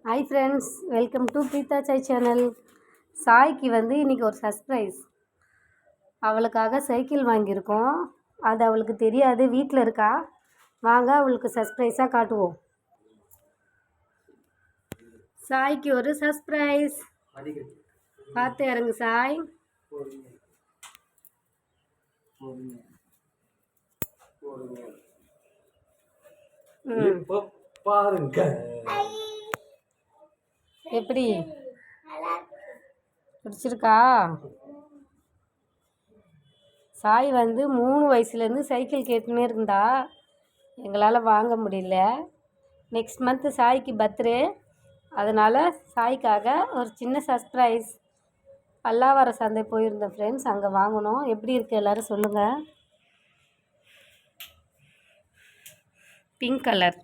Hi friends, welcome to Preetha Sai channel. சாய்க்கு இன்றைக்கி ஒரு சர்ப்ரைஸ். அவளுக்காக சைக்கிள் வாங்கியிருக்கோம். அது அவளுக்கு தெரியாது, வீட்டில் இருக்கா. வாங்க அவளுக்கு சர்ப்ரைஸாக காட்டுவோம். சாய்க்கு ஒரு சர்ப்ரைஸ். பார்த்து இறங்கு சாய். பாருங்க எப்படி பிடிச்சிருக்கா? சாய் 3 வயசுலேருந்து சைக்கிள் கேட்டுன்னே இருந்தா. எங்களால் வாங்க முடியல. நெக்ஸ்ட் மந்த்து சாய்க்கு பர்த்டே. அதனால் சாய்க்காக ஒரு சின்ன சர்ப்ரைஸ். பல்லாவரம் சந்தை போயிருந்தோம் ஃப்ரெண்ட்ஸ், அங்கே வாங்கினோம். எப்படி இருக்குது எல்லோரும் சொல்லுங்கள். பிங்க் கலர்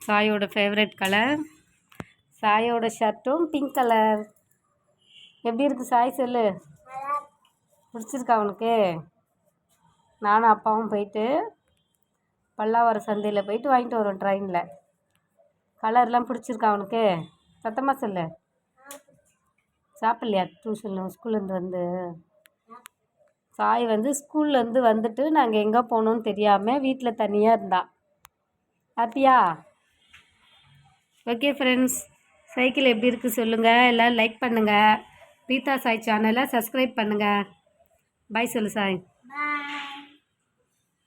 சாயோட ஃபேவரட் கலர். சாயோட ஷர்ட்டும் பிங்க் கலர். எப்படி இருக்குது சாய் சொல்லு? பிடிச்சிருக்கா உனக்கு? நானும் அப்பாவும் போயிட்டு பல்லாவரம் சந்தையில் போயிட்டு வாங்கிட்டு வரோம் ட்ரெயினில். கலர்லாம் பிடிச்சிருக்கா உனக்கு? சத்தமாக சொல்லு. சாப்பிட்லையா டியூஷனில் ஸ்கூல்லேருந்து சாய் ஸ்கூல்லேருந்து வந்துட்டு நாங்கள் எங்கே போகணுன்னு தெரியாமல் வீட்டில் தனியாக இருந்தா. ஹாப்பியா? ஓகே ஃப்ரெண்ட்ஸ், சைக்கிள் எப்படி இருக்குது சொல்லுங்கள். எல்லோரும் லைக் பண்ணுங்கள். பிரீதா சாய் சேனலை சப்ஸ்கிரைப் பண்ணுங்கள். பாய் சொல்லு சாய்.